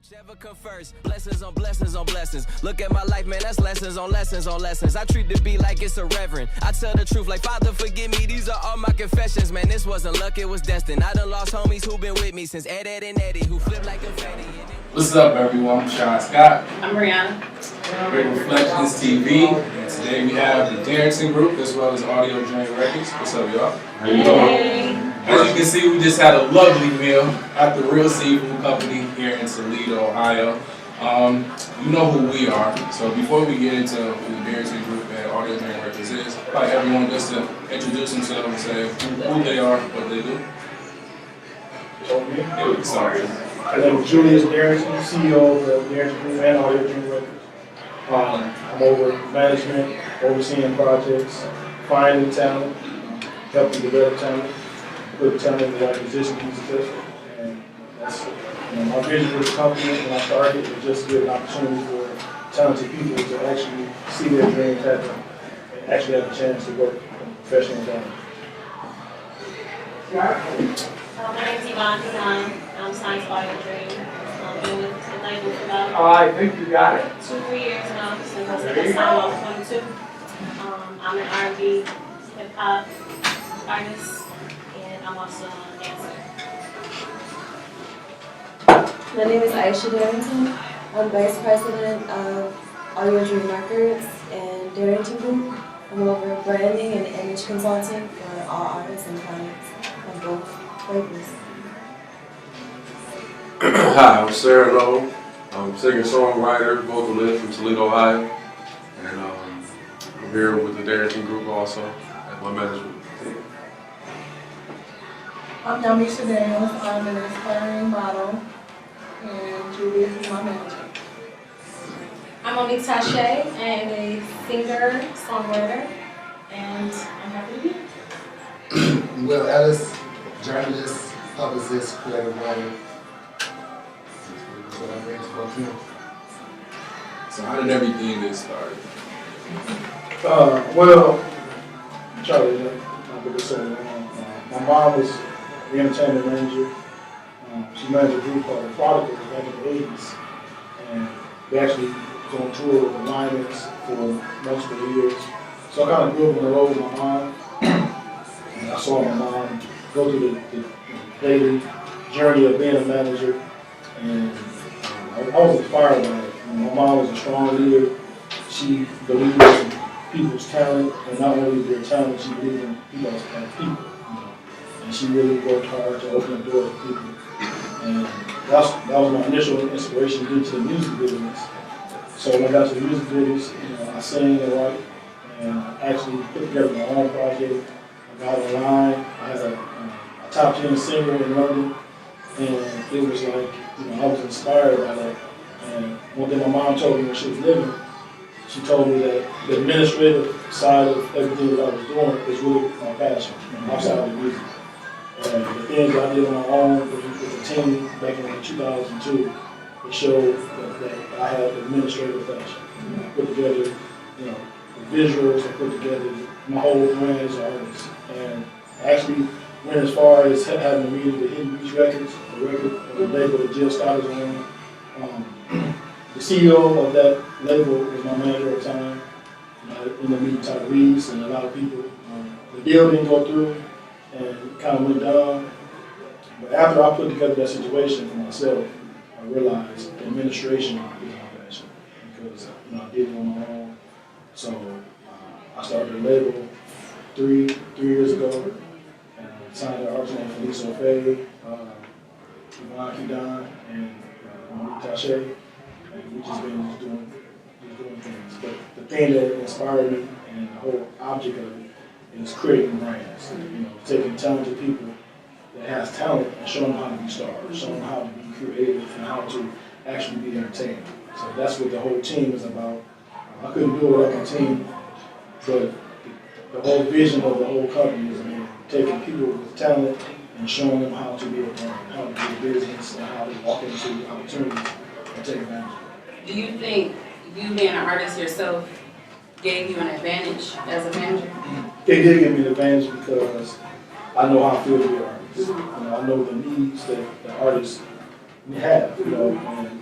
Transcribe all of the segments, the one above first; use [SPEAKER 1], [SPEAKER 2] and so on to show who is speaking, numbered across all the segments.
[SPEAKER 1] Whichever come first, blessings on blessings on blessings. Look at my life, man, that's lessons on lessons on lessons. I treat the beat like it's a reverend. I tell the truth like, Father, forgive me, these are all my confessions. Man, this wasn't luck, it was destined. I done lost homies who been with me since Ed and Eddie, who flipped like confetti.
[SPEAKER 2] What's up, everyone? I'm Sean Scott.
[SPEAKER 3] I'm Rihanna.
[SPEAKER 2] We're reFLEXtionsTV, and today we have the Darrington Group as well as Audio Joint Records. What's up, y'all? How you doing? As you can see, we just had a lovely meal at the Real Seafood Company here in Toledo, Ohio. You know who we are, so before we get into who the Darrington Group and Audio Joint Records is, I'd like everyone just to introduce themselves and say who they are, what they do. Yeah, we can start.
[SPEAKER 4] My name is Julius Darrington, CEO of the Darrington Group and Audio Joint Records. I'm over management, overseeing projects, finding talent, helping develop talent, put talent in the right position to be successful. And that's my vision with the company when I started was just to give an opportunity for talented people to actually see their dreams happen and actually have a chance to work in a professional environment.
[SPEAKER 3] My name is Yvonne. I'm Science Audio Dream. I've been with the label for about
[SPEAKER 4] I think you got it.
[SPEAKER 3] 2-3 years now, since I started I was 22. I'm an R&B, hip hop artist, and I'm also a dancer.
[SPEAKER 5] My name is Aisha Darrington. I'm Vice President of Audio Dream Records and Darrington Group. I'm over branding and image consulting for all artists and clients of both labels.
[SPEAKER 6] Hi, I'm Sarah Lowe. I'm singer-songwriter, vocalist from Toledo, Ohio. And I'm here with the Darrington Group also as my management team.
[SPEAKER 7] I'm Yamisha Daniels. I'm an aspiring model, and Julius is my manager.
[SPEAKER 8] I'm Monique Tache. I am a singer, songwriter, and I'm happy to be here.
[SPEAKER 9] Will Ellis, journalist, publicist, creative writer.
[SPEAKER 2] So how did everything get started?
[SPEAKER 4] Well, Charlie, I've been so long. My mom was the entertainment manager. She managed a group called the Prodigals back in the 80s. And they actually was on tour with the Lions for multiple years. So I kind of grew up in the role with my mom. And I saw my mom go through the daily journey of being a manager. And I was inspired by it. My mom was a strong leader. She believed in people's talent, and not only their talent, she believed in people as people. And she really worked hard to open the door for people. And that was my initial inspiration to get to the music business. So when I got to the music business, I sang and write, and I actually put together my own project. I got online. I had a top 10 singer in London, and it was like, I was inspired by that. And one thing my mom told me when she was living, she told me that the administrative side of everything that I was doing is really my passion, outside of the music. And the things I did on my own with the team back in 2002, it showed that I had an administrative passion. I put together, the visuals, I put together my whole brand as an artist. And I actually went as far as having a meeting with Hidden Beach Records, a label that Jill Scott is on. The CEO of that label was my manager at the time. In the meeting, Tyrese and a lot of people. The deal didn't go through, and it kind of went down. But after I put together that situation for myself, I realized the administration is my passion because I did it on my own. So I started a label three years ago. Signed the artist named Felice Faye, Yvonne Don, and Monique Tache, and we just been doing things. But the thing that inspired me and the whole object of it is creating brands. Taking talented people that has talent and showing them how to be stars, showing them how to be creative and how to actually be entertaining. So that's what the whole team is about. I couldn't do it without my team, but the whole vision of the whole company is taking people with talent and showing them how to be a brand, how to do business, and how to walk into opportunities and take advantage of it.
[SPEAKER 3] Do you think you being an artist yourself gave you an advantage as a manager?
[SPEAKER 4] It did give me an advantage because I know how I feel to be an artist. I know the needs that the artists have, and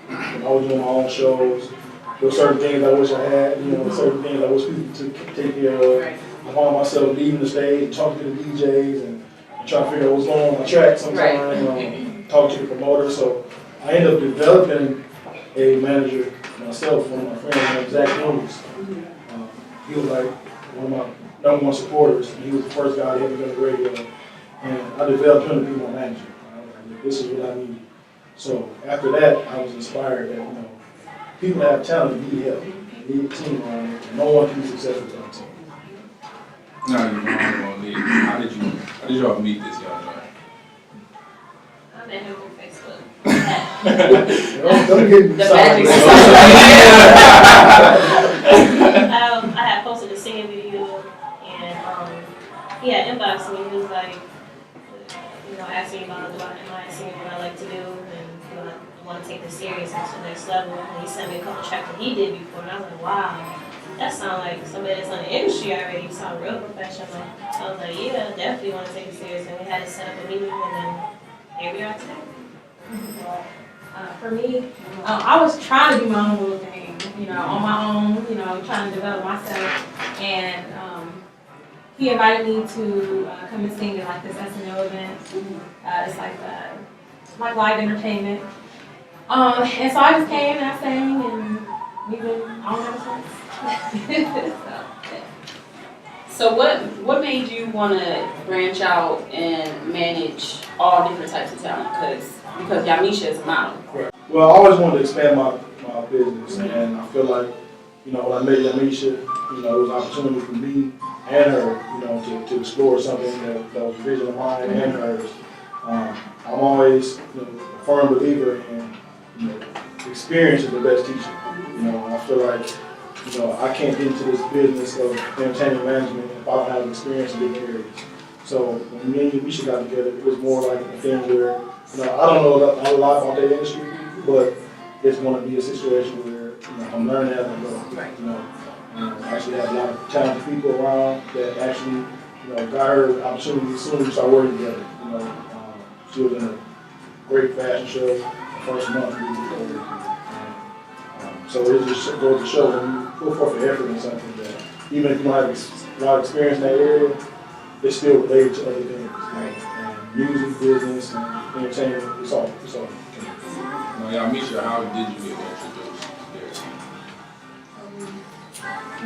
[SPEAKER 4] was doing my own shows. There were certain things I wish I had, you know, certain things I wish people to take care of. I found myself leaving the stage, talking to the DJs, and trying to figure out what's going on my track sometimes, talking to the promoter. So I ended up developing a manager myself, one of my friends named Zach Lewis. He was like one of my #1 supporters, and he was the first guy to ever go to the radio. And I developed him to be my manager. I was like, this is what I need. So after that, I was inspired that, you know, people that have talent need help, need a team around it, and no one can be successful without a team.
[SPEAKER 2] No, you're wrong. How did y'all meet this young man?
[SPEAKER 3] I met him on Facebook.
[SPEAKER 4] Don't get me started.
[SPEAKER 3] I had posted a singing video, and he had inboxed me. He was like, you know, asking me about am I singing what I like to do, and you know, I want to take this serious to the next level. And he sent me a couple tracks that he did before, and I was like, wow, that sounds like somebody that's in the industry already. You sound real professional. So I was like, yeah, definitely want to take it serious. And we had to set up a meeting, and then here we are today.
[SPEAKER 8] For me, I was trying to do my own little thing, you know, on my own, you know, trying to develop myself. And he invited me to come and sing at like this SNL event. It's like live entertainment. And so I just came and I sang, and we've been on ever since.
[SPEAKER 10] So what made you want to branch out and manage all different types of talent? Because Yamisha is a model.
[SPEAKER 4] Right. Well, I always wanted to expand my business, and I feel like, you know, when I met Yamisha, you know, it was an opportunity for me and her, you know, to explore something that was a vision of mine and hers. I'm always, you know, a firm believer in, you know, experience is the best teacher. You know, and I feel like, you know, I can't get into this business of entertainment management if I don't have experience in different areas. So when me and Yamisha got together, it was more like a thing where, you know, I don't know a lot about that industry, but it's going to be a situation where, you know, I'm learning as I go. You know, I actually have a lot of talented people around that actually, you know, got her opportunity as soon as we started working together. You know, she was in a great fashion show the first month we did over. So it just goes to show when you put forth the effort in something that even if you don't have a lot of experience in that area, it's still related to other things. Right? And music, business, and entertainment, it's all.
[SPEAKER 2] Now, Yamisha, how did you get introduced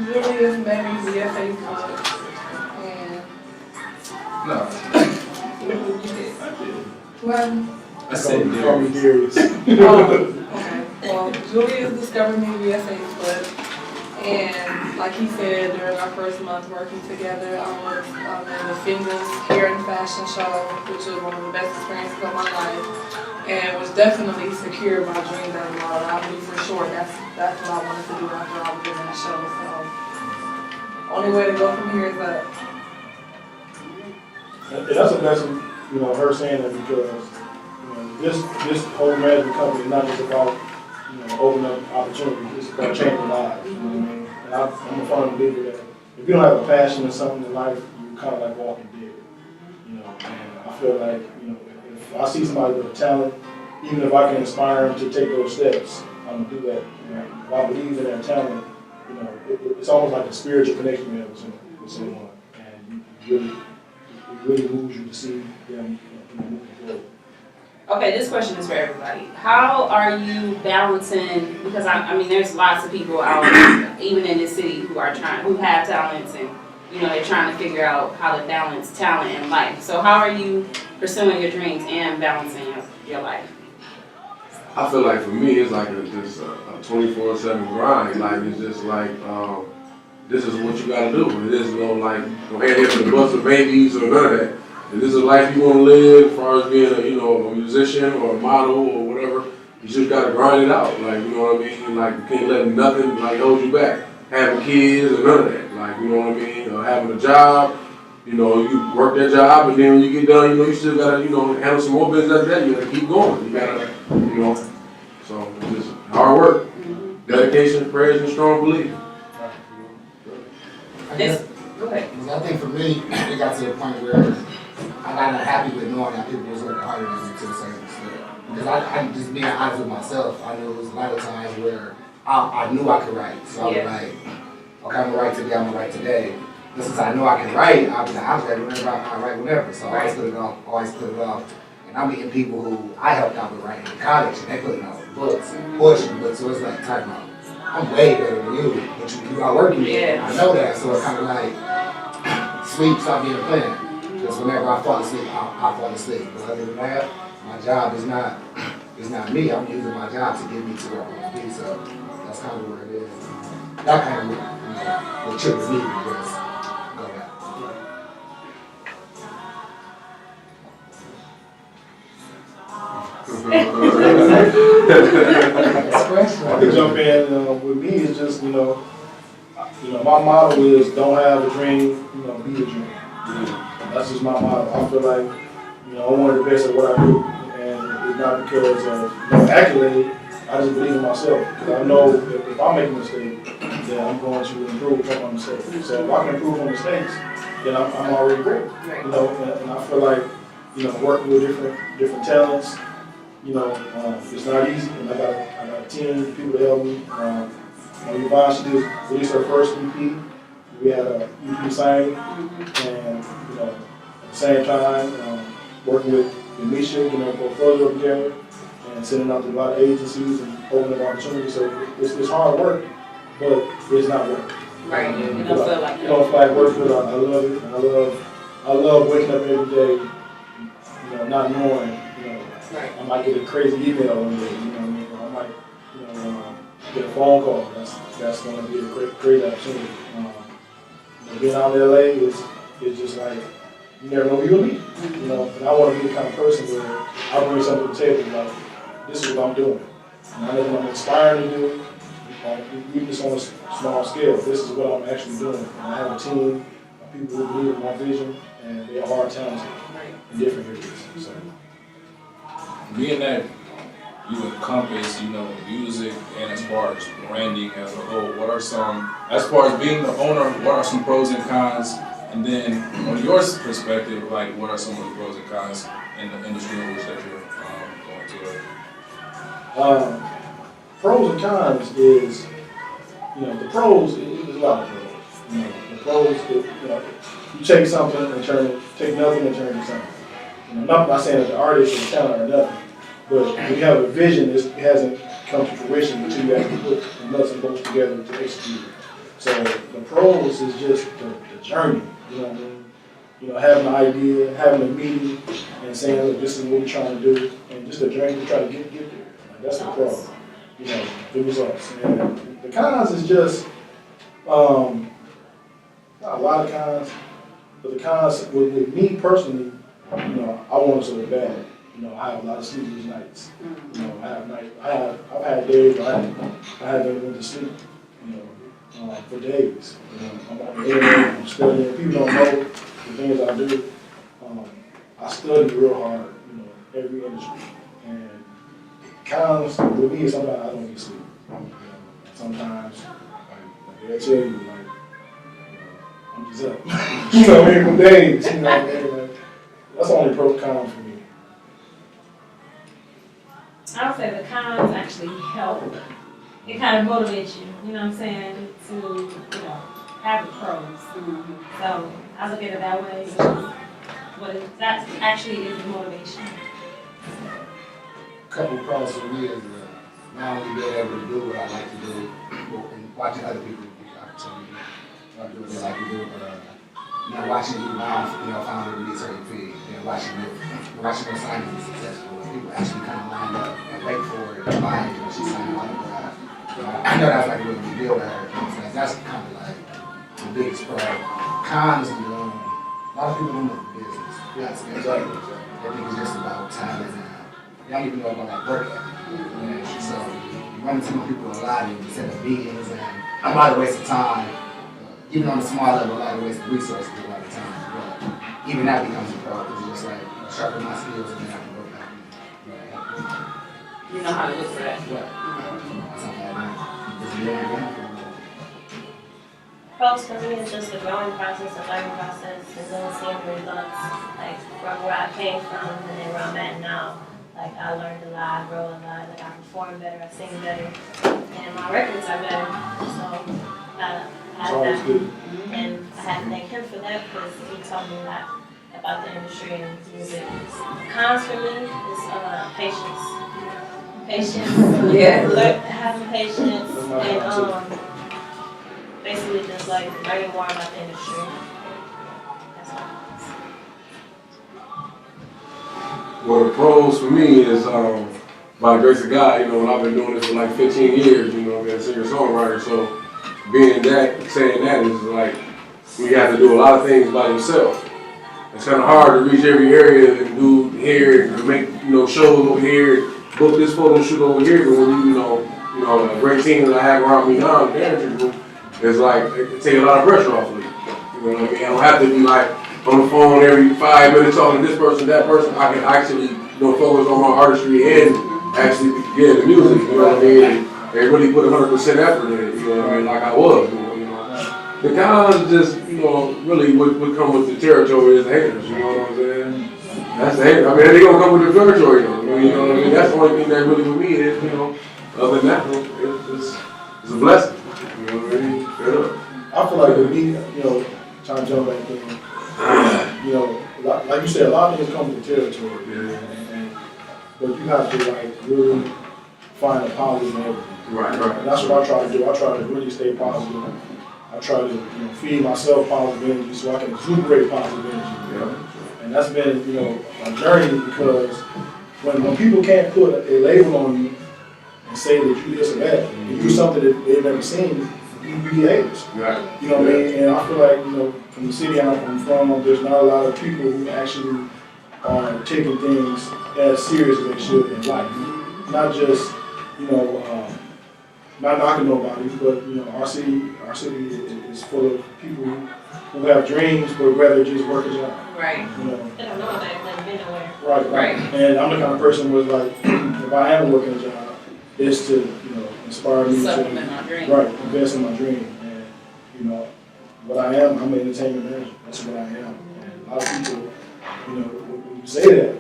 [SPEAKER 2] there?
[SPEAKER 7] Julius met me via Facebook, and
[SPEAKER 2] No. I did.
[SPEAKER 7] well,
[SPEAKER 2] I said
[SPEAKER 4] Darius.
[SPEAKER 7] okay. Well, Julius discovered me via Facebook, and like he said, during our first month working together, I was in the Fingers Hair and Fashion Show, which was one of the best experiences of my life, and was definitely secured my dream as a model. I knew for sure that's what I wanted to do after I was in that show. So, only way to go from here is up.
[SPEAKER 4] And that's a blessing, you know, her saying that because, you know, this whole management company is not just about, you know, opening up opportunities, it's about changing lives, you know what I mean? And I'm a firm believer that if you don't have a passion or something in life, you kind of like walking dead, you know? And I feel like, you know, if I see somebody with a talent, even if I can inspire them to take those steps, I'm gonna do that. You know, if I believe in their talent, you know, it's almost like a spiritual connection you have with someone, and it really moves you to see them, you know, moving forward.
[SPEAKER 10] Okay, this question is for everybody. How are you balancing, because I mean there's lots of people out even in this city who have talents, and you know they're trying to figure out how to balance talent and life. So how are you pursuing your dreams and balancing your life?
[SPEAKER 6] I feel like for me, it's like just a 24/7 grind. Like it's just like this is what you gotta do. It is no like no head here for the bus of babies or none of that. If this is a life you want to live, as far as being a musician or a model or whatever, you just gotta grind it out. Like you know what I mean. Like you can't let nothing like hold you back. Having kids or none of that. Like you know what I mean. Or having a job. You know, you work that job, and then when you get done, you know, you still gotta, handle some more business after that. You gotta keep going. You gotta, so it's just hard work, dedication, prayers, and strong belief.
[SPEAKER 10] Go ahead.
[SPEAKER 9] I think for me, it got to the point where I got unhappy with knowing that people was working harder than me to a certain extent. Because I'm just being honest with myself. I knew it was a lot of times where I knew I could write. So I was like, okay, I'm gonna write today, I'm gonna write today. But since I know I can write, I was like, I'm ready whenever I write whenever. So I always put it off. And I'm meeting people who I helped out with writing in college, and they putting out books, poetry books. So it's like, time out. I'm way better than you, but you are working with me. I know that, so it's kind of like, sleep, stop being a plan. Because whenever I fall asleep, I fall asleep. But other than that, my job is not me. I'm using my job to get me to where I want to be. So that's kind of where it is. That kind of what triggered me because go back.
[SPEAKER 4] I could jump in. With me, it's just my motto is don't have a dream, be a dream. That's just my motto. I feel like I'm one of the best at what I do, and it's not because of accolade. I just believe in myself because I know if I make a mistake, then I'm going to improve from my mistakes. So if I can improve on mistakes, then I'm already great. And I feel like working with different talents. It's not easy, and I got a team of people to help me. Yvonne, she just released her first EP. We had a EP signing, and at the same time, working with Misha, getting our portfolio together, and sending out to a lot of agencies and opening up opportunities. So it's hard work, but it's not work.
[SPEAKER 10] Right.
[SPEAKER 4] You don't feel like work, but I love it. And I love waking up every day, not knowing.
[SPEAKER 10] Right.
[SPEAKER 4] I might get a crazy email one day, I might, get a phone call. That's going to be a great opportunity. Being out in LA is just like, you never know who you'll meet, And I want to be the kind of person where I bring something to the table, like, this is what I'm doing. And I know what I'm inspired to do, even just on a small scale. This is what I'm actually doing. And I have a team of people who believe in my vision, and they are talented in different areas. So.
[SPEAKER 2] Being that you encompass, music and as far as branding as a whole, what are some, as far as being the owner, what are some pros and cons? And then on your perspective, like what are some of the pros and cons in the industry in which that you're going to?
[SPEAKER 4] Pros and cons is, the pros, there's a lot of pros. The pros, you take something and take nothing and turn it into something. I'm not saying that the artist or the talent are nothing, but when you have a vision, it hasn't come to fruition until you actually put the nuts and bolts together to execute it. So the pros is just the journey, having an idea, having a meeting, and saying, look, this is what we're trying to do, and just the journey to try to get there. That's the pro, the results. And the cons is just, not a lot of cons, but the cons with me personally, I want it so bad. I have a lot of sleepless nights. I've had days where I haven't went to sleep, for days. I'm on the internet, I'm studying. People don't know the things I do. I study real hard, every industry. And cons with me is sometimes I don't get sleep. Sometimes, like they'll tell you, I'm just up. For days, that's the only pro con for me.
[SPEAKER 8] I would say the cons actually help. It kind of motivates you, you know what I'm saying, to, have the pros. Mm-hmm. So I look at it that way. That actually is the motivation.
[SPEAKER 9] A couple of pros for me is not only being able to do what I like to do, and watching other people get the opportunity to do what they like to do, but watching Yvonne, founder release her EP, and watching her sign be successful, and people actually kind of line up and wait for it and buy it when she signed an autograph. I know that's like a really big deal to her. That's kind of like the biggest pro. Cons, a lot of people don't know the business. Yes, exactly. They think it's just about talent and they don't even know about work ethic. So you run into people a lot and you set up meetings and a lot of waste of time. Even on a small level, a lot of waste of resources a lot of times. But even that becomes a pro because it's just like sharpen my skills and then I can go back and
[SPEAKER 10] You know how to look for that.
[SPEAKER 8] Oh,
[SPEAKER 3] pros for me is just the growing process, the learning process, and then seeing the results, like from where I came from and then where I'm at now. Like I learned a lot, I grew a lot, like I perform better, I sing better, and my records are better. So I have that, and I have to thank him for that because he taught me a lot about the industry and music. Cons for me is patience. Patience.
[SPEAKER 10] Yeah.
[SPEAKER 3] Having patience and basically just like learning more about the industry. That's all.
[SPEAKER 6] Well, the pros for me is, by the grace of God, you know, when I've been doing this for like 15 years, you know, I've been a singer-songwriter, so being that, saying that is like, we have to do a lot of things by yourself. It's kind of hard to reach every area and do here and make, you know, shows over here, book this photo shoot over here, but when you know, a great team that I have around me now, the Darrington Group, it's like, it take a lot of pressure off of you. You know what I mean? I don't have to be like, on the phone every 5 minutes talking to this person, that person. I can actually, you know, focus on my artistry and actually get the music, you know what I mean? And really put 100% effort in it, you know what I mean? Like I was, you know. The cons just, you know, really would come with the territory is the haters, you know what I'm saying? That's the haters. I mean, they gonna come with the territory, though. You know what I mean? That's the only thing that really with me is, you know, other than that, it's a blessing. You know what I mean? Straight up.
[SPEAKER 4] I feel like with me, you know, trying to jump back in, you know, like you said, a lot of things come with the territory. But you have to like really find a positive in everything.
[SPEAKER 6] Right.
[SPEAKER 4] And that's what I try to do. I try to really stay positive. I try to, you know, feed myself positive energy so I can exuberate positive energy.
[SPEAKER 6] Yeah.
[SPEAKER 4] And that's been, you know, a journey because when people can't put a label on you and say that you this or that, you do something that they've never seen, you get haters.
[SPEAKER 6] Right.
[SPEAKER 4] You know what I mean? And I feel like, you know, from the city I'm from, there's not a lot of people who actually are taking things as serious as they should in life. Not just, you know, not knocking nobody, but, you know, our city is full of people who have dreams but rather just work a job.
[SPEAKER 10] Right.
[SPEAKER 4] You know?
[SPEAKER 3] They don't know about it, they've been nowhere.
[SPEAKER 4] Right. And I'm the kind of person who is like, if I am working a job, it's to, you know, inspire me
[SPEAKER 10] Supplement my dream.
[SPEAKER 4] Right, invest in my dream. And, you know, what I am, I'm an entertainment manager. That's what I am. And a lot of people, you know, when you say that,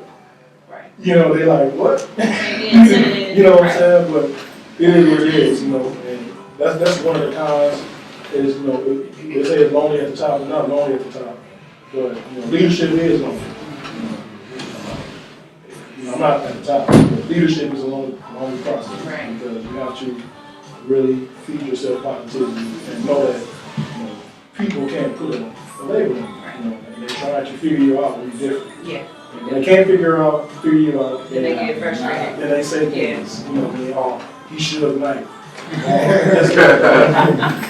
[SPEAKER 10] Right.
[SPEAKER 4] you know, they're like, what?
[SPEAKER 3] They get intimidated.
[SPEAKER 4] You know what I'm saying? But it is what it is, you know. And that's one of the cons is, you know, they say it's lonely at the top, it's not lonely at the top. But, you know, leadership is lonely. You know, I'm not at the top, but leadership is a lonely process.
[SPEAKER 10] Right.
[SPEAKER 4] Because you have to really feed yourself positivity and know that, you know, people can't put a label on you. You know, and they're trying to figure you out when you're different.
[SPEAKER 10] Yeah.
[SPEAKER 4] And when they can't figure you out,
[SPEAKER 10] Then they get frustrated.
[SPEAKER 4] then they say things, you know, he should have night.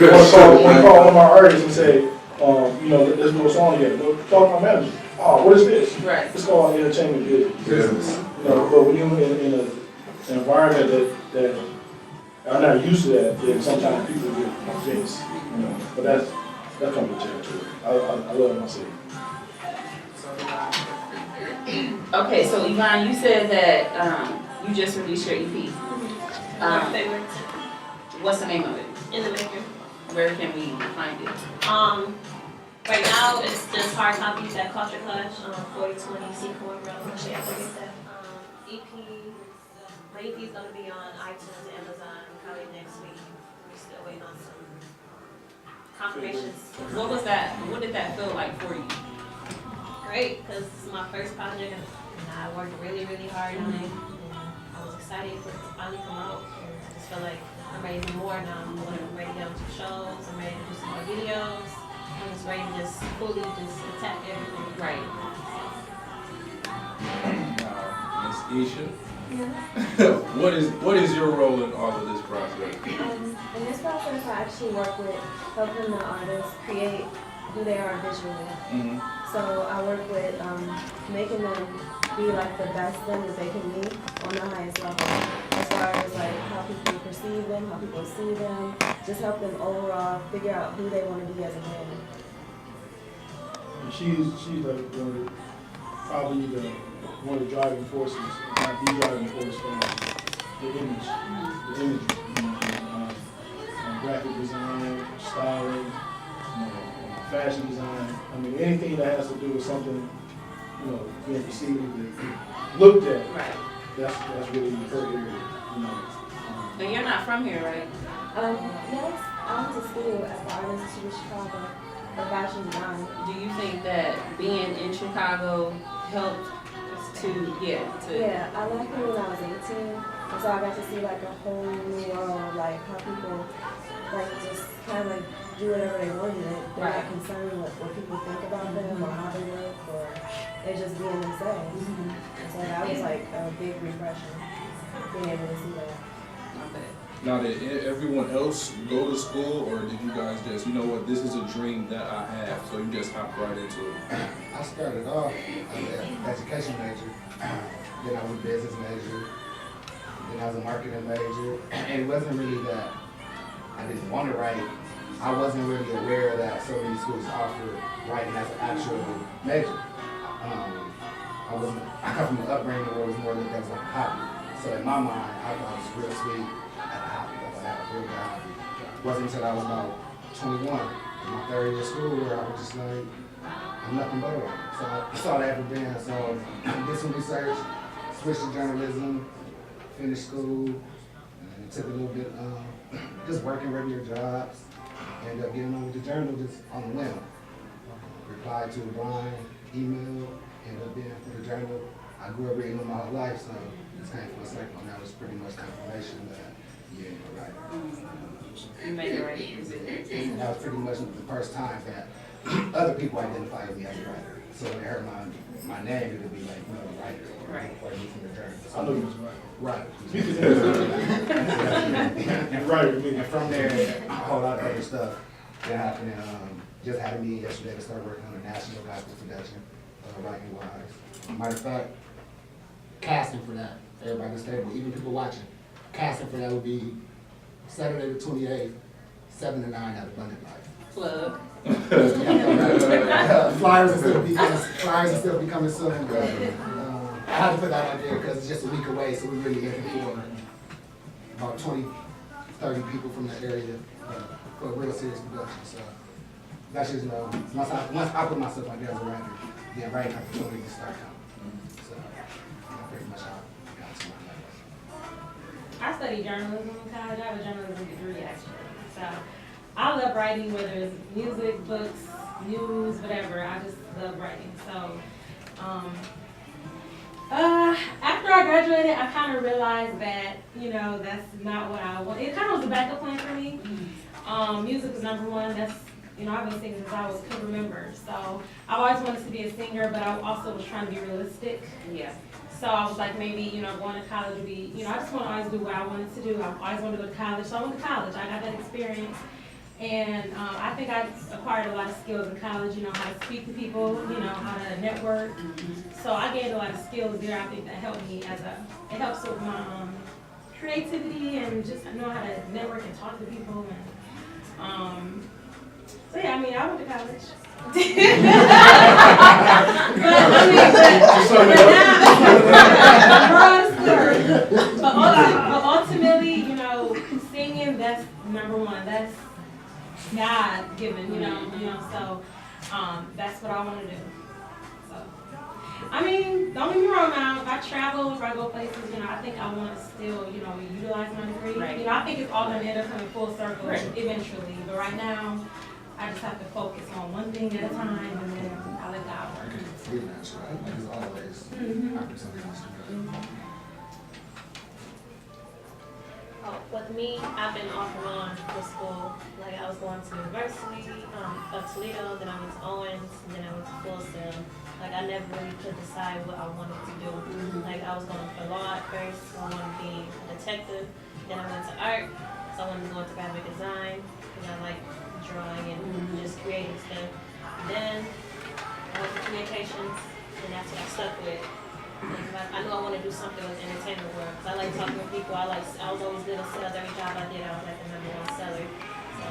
[SPEAKER 4] One call one of my artists and say, you know, there's no song yet. Well, talk to my manager. Oh, what is this?
[SPEAKER 10] Right.
[SPEAKER 4] It's called entertainment business. You know, but when you're in an environment that are not used to that, then sometimes people get offense. You know, but that comes with territory. I love my city.
[SPEAKER 10] Okay, so Yvonne, you said that you just released your EP.
[SPEAKER 3] My favorite.
[SPEAKER 10] What's the name of it?
[SPEAKER 3] In the maker.
[SPEAKER 10] Where can we find it?
[SPEAKER 3] Right now it's just hard copies at Culture Clash, 4020 Sequoia Road. Yeah, what is that? EP. My EP is gonna be on iTunes, Amazon, probably next week. We're still waiting on some confirmations.
[SPEAKER 10] What was that? What did that feel like for you?
[SPEAKER 3] Great, because this is my first project and I worked really, really hard on it. And I was excited for it to finally come out. And I just feel like I'm ready to do more now. I'm ready to get on some shows. I'm ready to do some more videos. I'm just ready to just fully just attack everything.
[SPEAKER 10] Right.
[SPEAKER 2] Miss Isha, what is your role in all of this process?
[SPEAKER 5] In this process, I actually work with helping the artists create who they are visually. So I work with making them be like the best them that they can be on the highest level. As far as like how people perceive them, how people see them, just help them overall figure out who they want to be as a band.
[SPEAKER 4] And she's like probably one of the driving forces, not the driving force, the image, you know, graphic design, styling, fashion design. I mean, anything that has to do with something, you know, being perceived and looked at.
[SPEAKER 10] Right.
[SPEAKER 4] That's really her area, you know.
[SPEAKER 10] And you're not from here, right?
[SPEAKER 5] Yes, I went to school at the Art Institute of Chicago for fashion design.
[SPEAKER 10] Do you think that being in Chicago helped to?
[SPEAKER 5] Yeah, I left it when I was 18, and so I got to see like a whole new world, like how people like just kind of like do whatever they wanted. They're not concerned with what people think about them or how they look, or they're just being themselves. And so that was like a big refresher, being able to see that.
[SPEAKER 2] Now, did everyone else go to school, or did you guys just, you know what, this is a dream that I have, so you just hop right into it?
[SPEAKER 9] I started off as an education major, then I was a business major, then I was a marketing major, and it wasn't really that I didn't want to write. I wasn't really aware that so many schools offer writing as an actual major. I come from an upbringing where it was more that was like a hobby. So in my mind, I thought it was real sweet as a hobby. I thought I had a real good hobby. It wasn't until I was about 21, in my third year of school, where I was just like, I'm nothing but a writer. So that's all I ever been. So I did some research, switched to journalism, finished school, and it took a little bit just working regular jobs. Ended up getting on with the journal just on a whim. Replied to a blind email, ended up being for the journal. I grew up reading them my whole life, so this came full circle, and that was pretty much confirmation that you ain't a writer.
[SPEAKER 10] You made the right decision.
[SPEAKER 9] And that was pretty much the first time that other people identified me as a writer. So when they heard my name, it would be like, you know, writer, or me from the journal.
[SPEAKER 4] I know you was right.
[SPEAKER 9] Right.
[SPEAKER 4] Right.
[SPEAKER 9] And from there, a whole lot of other stuff that happened. Just had a meeting yesterday to start working on a national gospel production, writing wise. Matter of fact, casting for that, everybody at the table, even people watching, casting for that would be Saturday the 28th, 7 to 9 at Abundant Life.
[SPEAKER 10] Plug.
[SPEAKER 9] Flyers are still becoming soon. But, I had to put that out there because it's just a week away, so we're really looking for about 20, 30 people from the area for a real serious production. So that's just, you know, once I put myself out there as a writer, then writing opportunities start coming. So that's pretty much how I got to my level.
[SPEAKER 8] I studied journalism in college. I have a journalism degree actually. So I love writing, whether it's music, books, news, whatever. I just love writing. So after I graduated, I kind of realized that, you know, that's not what I want. It kind of was a backup plan for me. Music was number one. That's, you know, I've been singing since I could remember. So I always wanted to be a singer, but I also was trying to be realistic.
[SPEAKER 10] Yeah.
[SPEAKER 8] So I was like, maybe, you know, going to college would be, you know, I just want to always do what I wanted to do. I always wanted to go to college. So I went to college. I got that experience. And I think I acquired a lot of skills in college, you know, how to speak to people, you know, how to network. So I gained a lot of skills there. I think that helped me it helps with my creativity and just know how to network and talk to people. And so yeah, I mean, I went to college. But ultimately, you know, singing, that's number one. That's God given, you know, so that's what I want to do. So, I mean, don't get me wrong now, if I travel, if I go places, you know, I think I want to still, you know, utilize my degree.
[SPEAKER 10] Right.
[SPEAKER 8] You know, I think it's all going to end up coming full circle eventually, but right now, I just have to focus on one thing at a time, and then I let God work.
[SPEAKER 9] Freelance, right? Like it's always opportunities to go.
[SPEAKER 3] With me, I've been off and on with school. Like I was going to University of Toledo, then I went to Owens, and then I went to Fullsdale. Like I never really could decide what I wanted to do. Like I was going for law at first, so I wanted to be a detective. Then I went to art, so I wanted to go into graphic design because I like drawing and just creating stuff. Then I went to communications, and that's what I stuck with. I knew I wanted to do something with entertainment world. I like talking to people. I was always good at sales. Every job I did, I was like the #1 seller. So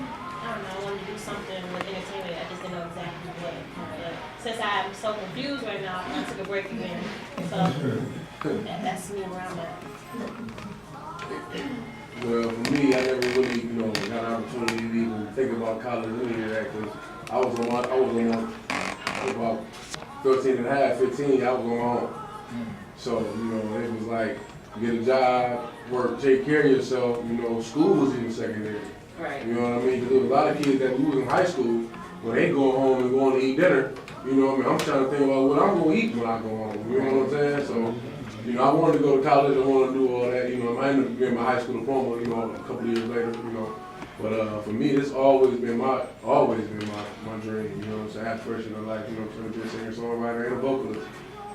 [SPEAKER 3] I don't know. I wanted to do something with entertainment. I just didn't know exactly what. But since I'm so confused right now, I took a break again. So that's me where I'm at.
[SPEAKER 6] Well, for me, I never really, got an opportunity to even think about college or any of that, because I was on about 13 and a half, 15, I was on my own. So, you know, it was like, get a job, work, take care of yourself, you know, school was even secondary.
[SPEAKER 10] Right.
[SPEAKER 6] You know what I mean? 'Cause there was a lot of kids that was in high school, when they go home and going to eat dinner, you know what I mean? I'm trying to think about what I'm going to eat when I go home, you know what I'm saying? So, you know, I wanted to go to college, I wanted to do all that, you know, I ended up getting my high school diploma, you know, a couple of years later, you know. But for me, it's always been my dream, you know what I'm saying? Aspiration of life, you know what I'm saying? To be a singer, songwriter, and a vocalist.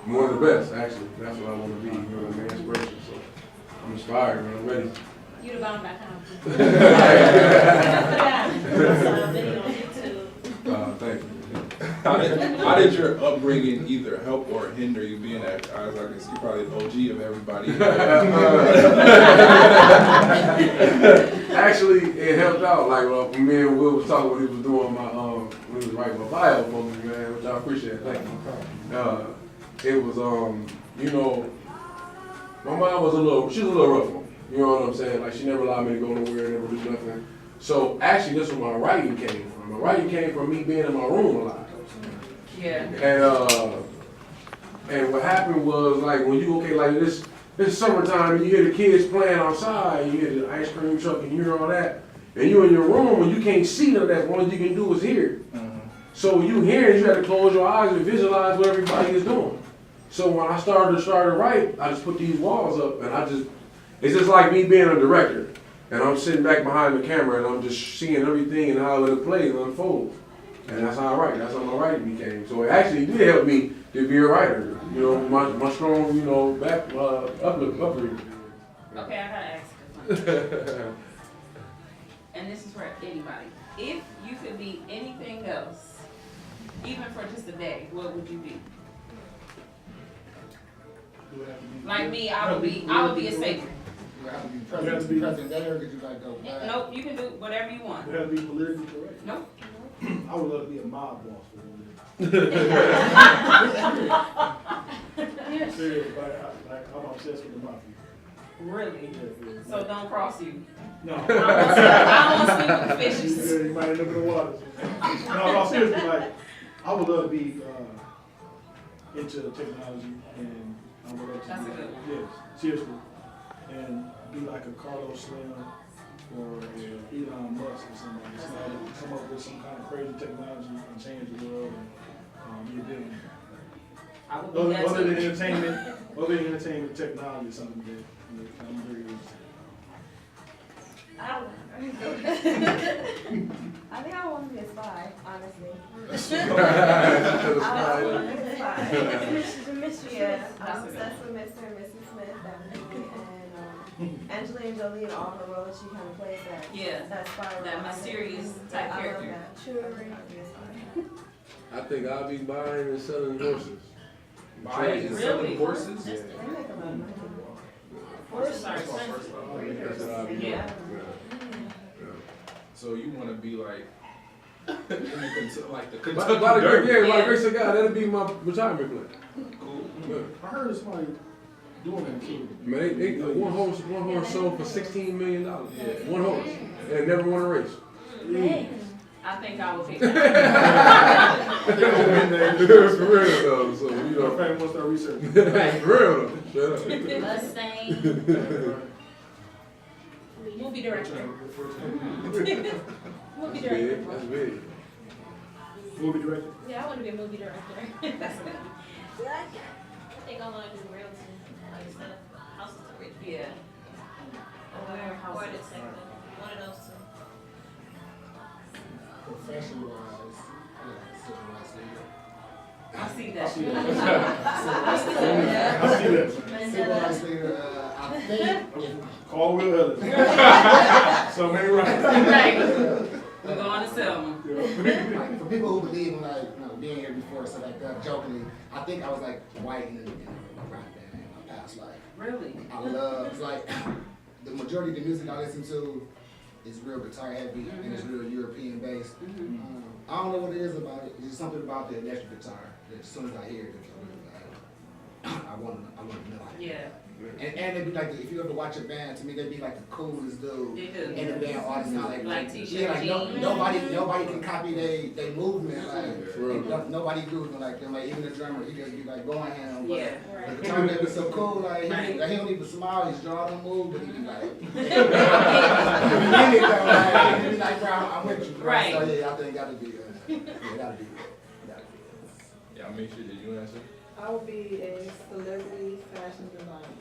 [SPEAKER 6] I'm one of the best, actually. That's what I want to be, you know what I mean? Inspiration. So I'm inspired, man. I'm ready.
[SPEAKER 8] You the bomb.com.
[SPEAKER 6] Thank you.
[SPEAKER 2] How did your upbringing either help or hinder you being that? I guess you're probably the OG of everybody.
[SPEAKER 6] Actually, it helped out. Like for me and Will was talking when he was doing my when he was writing my bio for me, man, which I appreciate. Thank you. It was you know, my mom was she was a little rough on me. You know what I'm saying? Like she never allowed me to go nowhere, never do nothing. So actually, that's where my writing came from. My writing came from me being in my room a lot.
[SPEAKER 10] Yeah.
[SPEAKER 6] And what happened was like when you like this summertime and you hear the kids playing outside, you hear the ice cream truck and you hear all that, and you in your room and you can't see none of that. All you can do is hear. So you hear it, you have to close your eyes and visualize what everybody is doing. So when I started to write, I just put these walls up and it's just like me being a director. And I'm sitting back behind the camera and I'm just seeing everything and how it plays and unfolds. And that's how I write. That's how my writing became. So it actually did help me to be a writer. You know, my strong, you know, upbringing.
[SPEAKER 10] Okay, I gotta ask this one. And this is for anybody. If you could be anything else, even for just a day, what would you be? Like me, I would be a savior.
[SPEAKER 9] You have to be present there, or could you like go back?
[SPEAKER 10] Nope, you can do whatever you want.
[SPEAKER 4] You have to be politically correct.
[SPEAKER 10] Nope.
[SPEAKER 4] I would love to be a mob boss for a little bit. Serious, like I'm obsessed with the mafia.
[SPEAKER 10] Really?
[SPEAKER 4] Yeah.
[SPEAKER 10] So don't cross you.
[SPEAKER 4] No.
[SPEAKER 10] I don't want to sleep with the fishes.
[SPEAKER 4] You might end up in the water. No, seriously, like I would love to be into technology, and I would love to.
[SPEAKER 10] That's a good one.
[SPEAKER 4] Yes, seriously, and be like a Carlos Slim or Elon Musk or somebody. Somebody come up with some kind of crazy technology and change the world and be a billionaire.
[SPEAKER 10] I would do that
[SPEAKER 4] Other than
[SPEAKER 10] too.
[SPEAKER 4] entertainment, technology is something that I'm very interested
[SPEAKER 5] I think I want to be a spy, honestly.
[SPEAKER 6] Yeah.
[SPEAKER 5] Yeah, I'm obsessed with Mr. and Mrs. Smith, definitely, and Angelina Jolie and all her roles, she kind of plays that.
[SPEAKER 10] Yeah.
[SPEAKER 5] That spy role.
[SPEAKER 10] That mysterious type
[SPEAKER 5] I
[SPEAKER 10] character.
[SPEAKER 5] love that. True,
[SPEAKER 6] I think I'll be buying and selling horses.
[SPEAKER 2] Buying and selling horses?
[SPEAKER 5] They make a lot of money.
[SPEAKER 10] Horses are expensive.
[SPEAKER 6] That's what I'll be doing.
[SPEAKER 10] Yeah.
[SPEAKER 2] So you want to be like, like the
[SPEAKER 6] By
[SPEAKER 2] Kentucky
[SPEAKER 6] the
[SPEAKER 2] Derby?
[SPEAKER 6] grace of God, that'll be my retirement plan.
[SPEAKER 2] Cool.
[SPEAKER 6] Yeah.
[SPEAKER 4] I heard of somebody doing that too.
[SPEAKER 6] Man, one horse sold for $16 million. Yeah. One horse, and never won a race.
[SPEAKER 10] I think I would pick that.
[SPEAKER 6] For real though, so you know.
[SPEAKER 4] Family wants to research.
[SPEAKER 6] For real though. Shut up.
[SPEAKER 10] Mustang. Movie director.
[SPEAKER 8] Movie
[SPEAKER 6] That's
[SPEAKER 8] director.
[SPEAKER 6] big. That's big.
[SPEAKER 4] Movie director.
[SPEAKER 8] Yeah, I want to be a movie director.
[SPEAKER 10] That's good.
[SPEAKER 3] I think I want to do realty, like instead of houses to rich people.
[SPEAKER 10] Yeah.
[SPEAKER 3] Or detective, one of those two.
[SPEAKER 9] Professional-wise, civil rights leader.
[SPEAKER 10] I see that.
[SPEAKER 4] I see that.
[SPEAKER 9] Civil rights leader, I think,
[SPEAKER 4] Call Will Ellis. So many rights.
[SPEAKER 10] Right. We're going to Selma.
[SPEAKER 9] like, for people who believe in like, you know, being here before, so like that, jokingly, I think I was like white in a rock band in my past life.
[SPEAKER 10] Really?
[SPEAKER 9] I love, like, the majority of the music I listen to is real guitar heavy and it's real European based. I don't know what it is about it. It's just something about the electric guitar that as soon as I hear it, I want to know.
[SPEAKER 10] Yeah.
[SPEAKER 9] And they'd be like, if you ever watch a band, to me they'd be like the coolest dude
[SPEAKER 10] They do.
[SPEAKER 9] in the band audience.
[SPEAKER 10] Like t-shirt,
[SPEAKER 9] yeah, like
[SPEAKER 10] jeans.
[SPEAKER 9] nobody can copy they movement.
[SPEAKER 6] Yeah.
[SPEAKER 9] Like nobody moving like them. Like even the drummer, he just be like going ham.
[SPEAKER 10] Yeah.
[SPEAKER 9] But the time they be so cool, like he don't even smile, his jaw don't move, but he be like, he be like, bro, I'm with you, bro.
[SPEAKER 10] Right.
[SPEAKER 9] So yeah, I think it gotta be, gotta be.
[SPEAKER 2] Yeah, make sure that you answer.
[SPEAKER 7] I would be a celebrity fashion designer.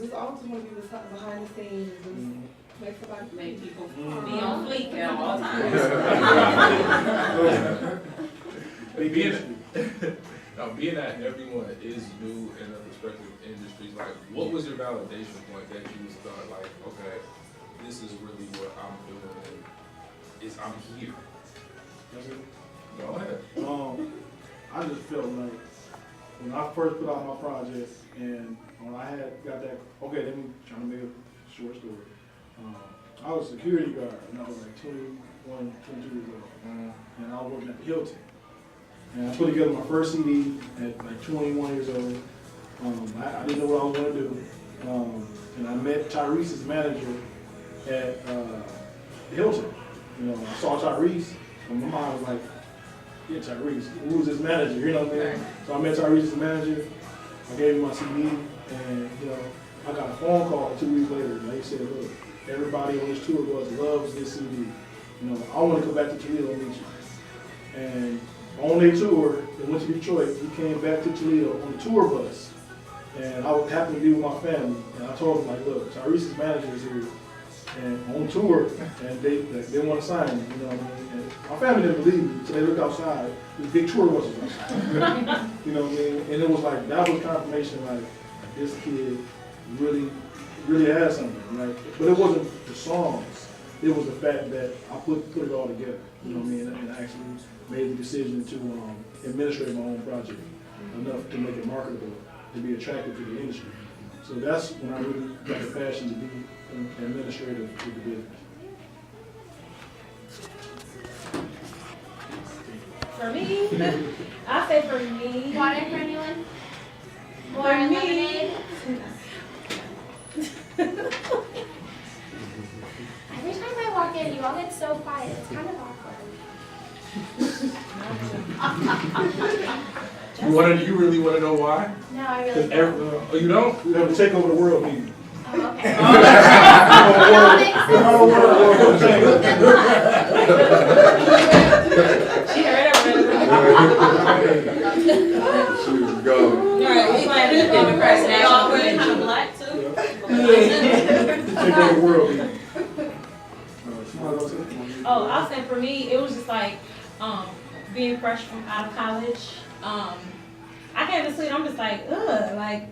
[SPEAKER 7] Just always want to be behind the scenes, just make somebody
[SPEAKER 10] Make people be on fleek at all times.
[SPEAKER 2] Being that everyone is new in their respective industries, like, what was your validation point that you was thought, like, okay, this is really what I'm doing, and I'm here? Go ahead.
[SPEAKER 4] I just felt like when I first put out my project and when I got that, okay, let me try to make a short story. I was a security guard and I was like 21, 22 years old. And I was working at the Hilton. And I put together my first CD at like 21 years old. I didn't know what I was going to do. And I met Tyrese's manager at the Hilton. You know, I saw Tyrese and my mom was like, yeah, Tyrese, who's his manager, you know what I mean? So I met Tyrese's manager, I gave him my CD, and you know, I got a phone call 2 weeks later, and they said, look, everybody on this tour bus loves this CD. You know, I want to come back to Toledo and meet you. And on their tour, they went to Detroit, we came back to Toledo on the tour bus, and I happened to be with my family, and I told them, like, look, Tyrese's manager is here, and on tour, and they want to sign me, you know what I mean? And my family didn't believe me, so they looked outside, this big tour bus was outside. You know what I mean? And it was like, that was confirmation, like, this kid really has something, right? But it wasn't the songs, it was the fact that I put it all together, you know what I mean? And I actually made the decision to administrate my own project enough to make it marketable, to be attractive to the industry. So that's when I really got the passion to be administrative to the business.
[SPEAKER 8] For me, I say for me.
[SPEAKER 11] Water for anyone?
[SPEAKER 8] For
[SPEAKER 11] More
[SPEAKER 8] me.
[SPEAKER 11] lemonade? Every time I walk in, you all get so quiet. It's kind of awkward.
[SPEAKER 2] You really want to know why?
[SPEAKER 11] No, I really don't.
[SPEAKER 2] Oh, you don't?
[SPEAKER 4] We have to take over the world meeting.
[SPEAKER 11] Oh, okay.
[SPEAKER 8] She heard everybody.
[SPEAKER 6] She was gone.
[SPEAKER 10] Right,
[SPEAKER 3] Like,
[SPEAKER 10] Democrats
[SPEAKER 3] they all
[SPEAKER 10] national
[SPEAKER 3] wearing kind of
[SPEAKER 10] convention.
[SPEAKER 3] black too.
[SPEAKER 4] Take over the world meeting.
[SPEAKER 8] Oh, I'll say for me, it was just like being fresh from out of college. I came to sleep, I'm just like, ugh, like,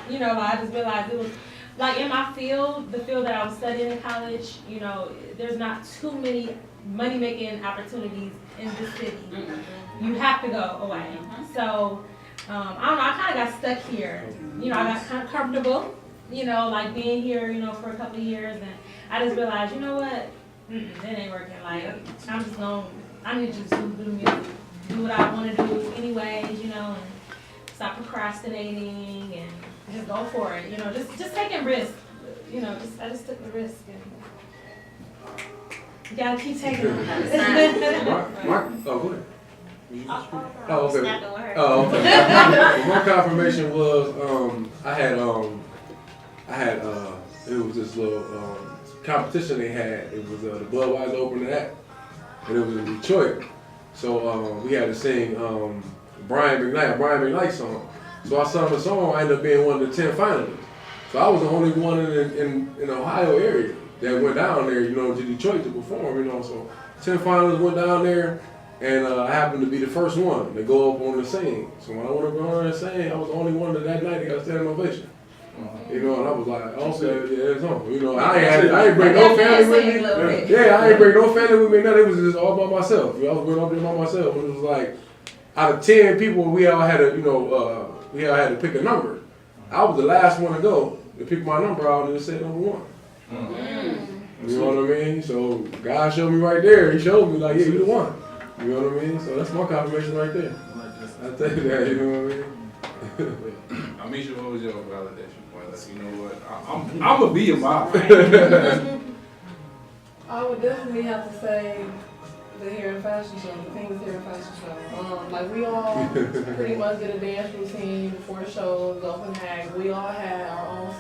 [SPEAKER 8] you know, I just realized it was like in my field, the field that I was studying in college, you know, there's not too many money-making opportunities in the city. You have to go away. So, I don't know, I kind of got stuck here. You know, I got kind of comfortable, you know, like being here, you know, for a couple of years, and I just realized, you know what, it ain't working. Like, I'm just going, I need to just do music, do what I want to do anyways, you know, and stop procrastinating and just go for it, you know, just taking risks, you know, I just took the risk, and you gotta keep taking them.
[SPEAKER 6] Oh, go ahead. Oh, okay.
[SPEAKER 3] Snapping with her.
[SPEAKER 6] Oh, okay. My confirmation was, I had, it was this little, competition they had. It was, the Budweiser opening act, and it was in Detroit. So, we had to sing, Brian McKnight song. So I sung the song, I ended up being one of the 10 finalists. So I was the only one in the Ohio area that went down there, you know, to Detroit to perform, you know. So 10 finalists went down there, and I happened to be the first one to go up on the sing. So when I went up on and sang, I was the only one that night that got a standing ovation. You know, and I was like, okay, yeah, it's on. You know, I ain't bring no family with me. Yeah, I ain't bring no family with me. No, it was just all by myself. You know, I was going up there by myself. And it was like, out of 10 people, we all had to, you know, we all had to pick a number. I was the last one to go to pick my number out and just say number 1. You know what I mean? So God showed me right there. He showed me like, yeah, you the one. You know what I mean? So that's my confirmation right there. I think that, you know what I mean?
[SPEAKER 2] Amisha, what was your validation point? Like, you know what? I'm gonna be your mom.
[SPEAKER 7] I would definitely have to say the hair and fashion show, the King's Hair and Fashion Show. Like we all pretty much did a dance routine before the show, the open act. We all had our own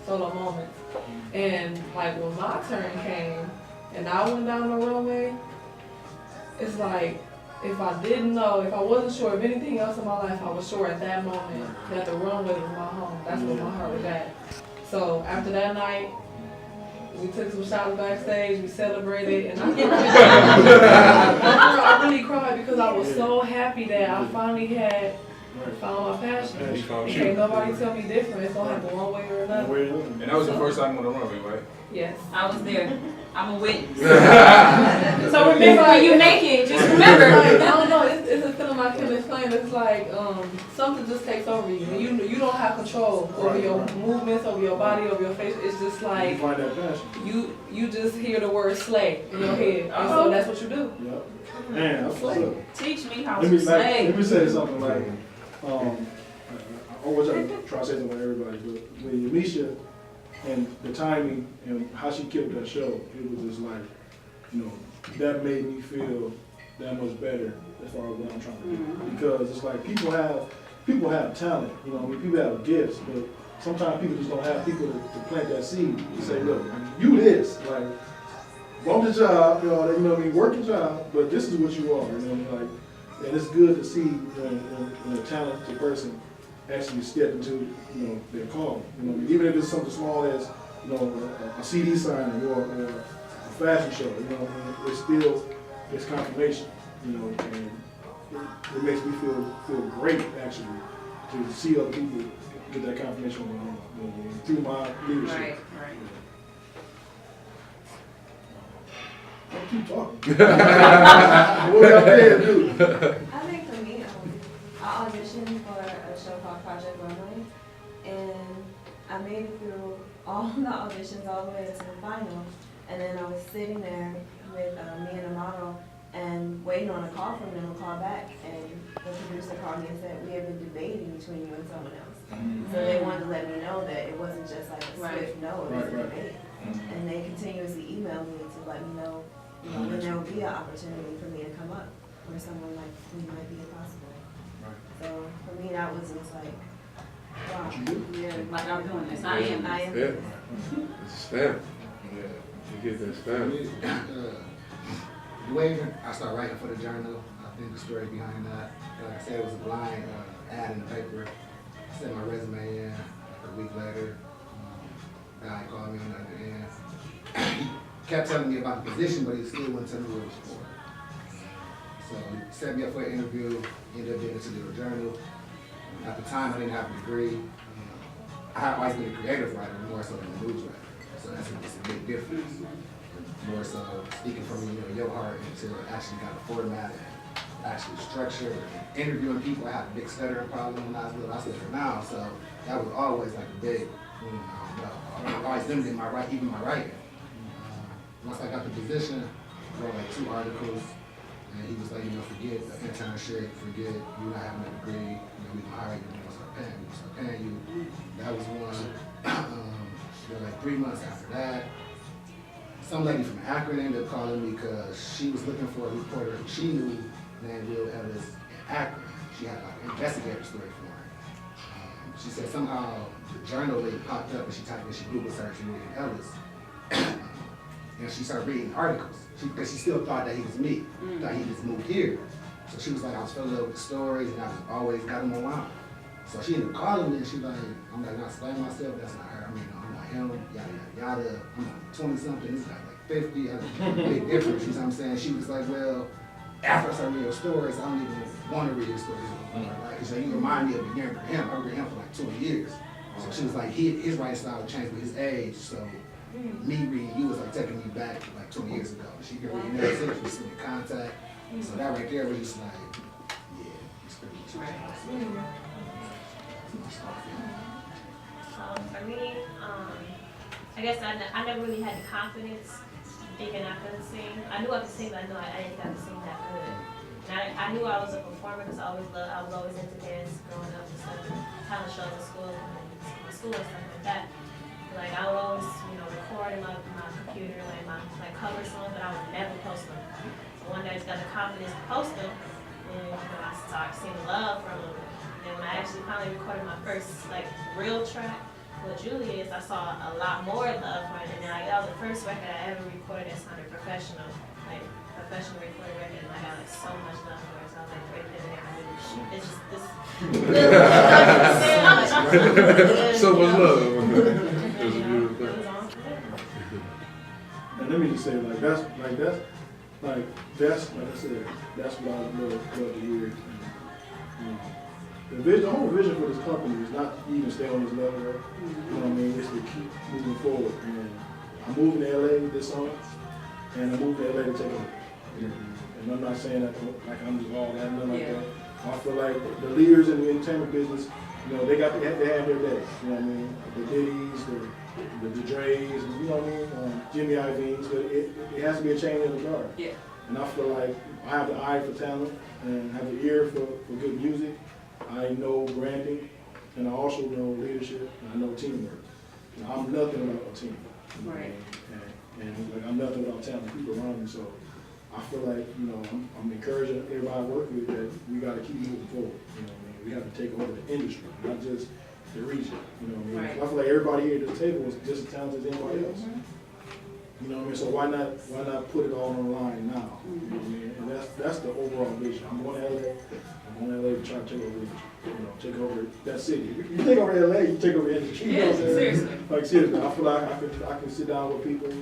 [SPEAKER 7] solo moments. And like when my turn came and I went down the runway, it's like if I didn't know, if I wasn't sure of anything else in my life, I was sure at that moment that the runway was my home. That's where my heart was at. So after that night, we took some shots backstage, we celebrated, and I really cried because I was so happy that I finally had found my passion. And can't nobody tell me different. It's gonna happen one way or another.
[SPEAKER 2] And that was your first time on the runway, right?
[SPEAKER 7] Yes.
[SPEAKER 10] I was there. I'm a witness.
[SPEAKER 8] So remember when you naked, just remember.
[SPEAKER 7] Like, I don't know, it's a feeling I can't explain. It's like something just takes over you. You don't have control over your movements, over your body, over your face. It's just like
[SPEAKER 4] You find that passion.
[SPEAKER 7] you just hear the word slay in your head, and so that's what you do.
[SPEAKER 4] Yep. Man, that's what's up.
[SPEAKER 10] Teach me how
[SPEAKER 4] Let
[SPEAKER 10] to
[SPEAKER 4] me
[SPEAKER 10] slay.
[SPEAKER 4] say something like, I always try to say something to everybody, but when Yamisha and the timing and how she killed that show, it was just like, you know, that made me feel that much better as far as what I'm trying to do. Because it's like people have talent, you know, I mean, people have gifts, but sometimes people just don't have people to plant that seed and say, look, you this, like, bump the job, you know what I mean, work the job, but this is what you are, you know what I mean, like, and it's good to see, you know, when a talented person actually step into, you know, their calling. You know, even if it's something small as, you know, a CD signing or a fashion show, you know, it's confirmation, you know, and it makes me feel great actually to see other people get that confirmation on their own, you know, through my leadership.
[SPEAKER 10] Right.
[SPEAKER 4] Don't keep talking. What y'all paying do?
[SPEAKER 5] I think for me, I auditioned for a show called Project Runway, and I made it through all the auditions all the way to the final. And then I was sitting there with me and a model and waiting on a call from them, a call back, and the producer called me and said, we have been debating between you and someone else. So they wanted to let me know that it wasn't just like a swift no, it was a debate. And they continuously emailed me to let me know, you know, when there would be an opportunity for me to come up where someone like me might be possible. So for me, that was just like, wow.
[SPEAKER 10] Yeah, like I'm doing this. I am.
[SPEAKER 6] Yeah. It's a stamp.
[SPEAKER 2] Yeah.
[SPEAKER 6] You get that stamp.
[SPEAKER 9] The way I started writing for the journal, I think the story behind that, like I said, it was a blind ad in the paper. I sent my resume in, like a week later, guy called me on the other end. He kept telling me about the position, but he still wouldn't tell me what it was for. So he set me up for an interview, ended up getting to do a journal. At the time, I didn't have a degree. I have always been a creative writer, more so than a news writer. So it's a big difference. More so speaking from your heart into actually kind of format and actually structure and interviewing people. I had a big stuttering problem when I was little. I stutter now, so that was always like a big, I always limited my writing. Once I got the position, I wrote like 2 articles, and he was like, forget the internship, forget you not having a degree, we can hire you, we'll start paying you. That was one. Like 3 months after that, some lady from Akron ended up calling me because she was looking for a reporter who she knew named Will Ellis in Akron. She had like an investigative story for her. She said somehow the journal link popped up and she typed in, she Google searched Will Ellis. And she started reading articles because she still thought that he was me, thought he just moved here. So she was like, I was filling up with the stories and I was always got him online. So she ended up calling me and she like, I'm like, not explaining myself, that's not her. I mean, I'm not him, yada, yada, yada. I'm like 20 something, this guy's like 50, that's a big difference, you know what I'm saying? She was like, well, after I started reading your stories, I don't even want to read your stories anymore, right? Because you remind me of a younger him. I read him for like 20 years. So she was like, his writing style changed with his age, so me reading you was like taking me back like 20 years ago. She could read never since we stayed in contact. So that right there was just like, yeah, it's pretty much
[SPEAKER 3] For me, I guess I never really had the confidence thinking I could sing. I knew I could sing, but I didn't think I could sing that good. And I knew I was a performer because I was always into dance growing up and stuff, and talent shows at school and my school and stuff like that. Like I would always, record in my computer, my cover songs, but I would never post them. So one day I just got the confidence to post them, and I started seeing love from them. And when I actually finally recorded my first real track with Julius, I saw a lot more love for it, and that was the first record I ever recorded that sounded professional, professional recorded record, and I got so much love for it. So I was right then and there, I knew it's just this.
[SPEAKER 6] So much love.
[SPEAKER 4] And let me just say, that's like I said, that's what I love to hear. The whole vision for this company is not to even stay on this level, right? You know what I mean? It's to keep moving forward. And I'm moving to LA this summer, and I'm moving to LA to take over. And I'm not saying that I'm just all that, nothing like that. I feel like the leaders in the entertainment business, they have their day. You know what I mean? The Diddy's, the Dre's, you know what I mean? Jimmy Iovine's, but it has to be a change in the guard.
[SPEAKER 10] Yeah.
[SPEAKER 4] And I feel like I have the eye for talent and have the ear for good music. I know branding, and I also know leadership, and I know teamwork. And I'm nothing without a team.
[SPEAKER 10] Right.
[SPEAKER 4] And I'm nothing without talented people around me. So I feel like, I'm encouraging everybody I work with that we got to keep moving forward. You know what I mean? We have to take over the industry, not just the region. You know what I mean?
[SPEAKER 10] Right.
[SPEAKER 4] I feel like everybody here at the table is just as talented as anybody else. You know what I mean? So why not put it all on the line now? You know what I mean? And that's the overall vision. I'm going to LA. I'm going to LA to try to take over that city. You take over LA, you take over the industry.
[SPEAKER 10] Yeah, seriously.
[SPEAKER 4] Like seriously, I feel like I can sit down with people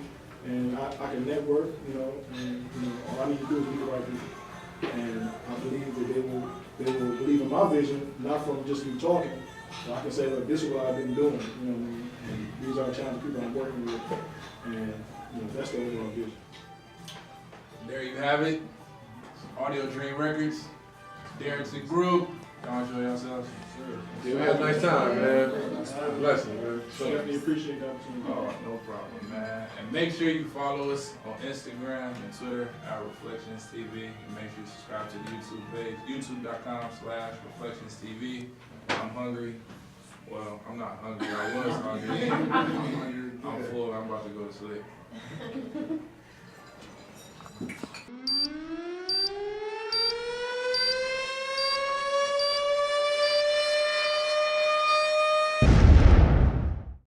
[SPEAKER 4] and I can network, and all I need to do is meet the right people. And I believe that they will believe in my vision, not from just me talking. So I can say, look, this is what I've been doing, you know what I mean? And these are the talented people I'm working with. And that's the overall vision.
[SPEAKER 2] There you have it. Audio Dream Records, Darrington Group. Y'all enjoy yourselves?
[SPEAKER 6] Yeah, we had a nice time, man. Blessing, man.
[SPEAKER 4] Definitely appreciate the opportunity.
[SPEAKER 2] Oh, no problem, man. And make sure you follow us on Instagram and Twitter at reFLEXtionsTV. And make sure you subscribe to the YouTube page, youtube.com/reFLEXtionsTV. I'm hungry. Well, I'm not hungry. I was hungry. I'm hungry. I'm full. I'm about to go to sleep.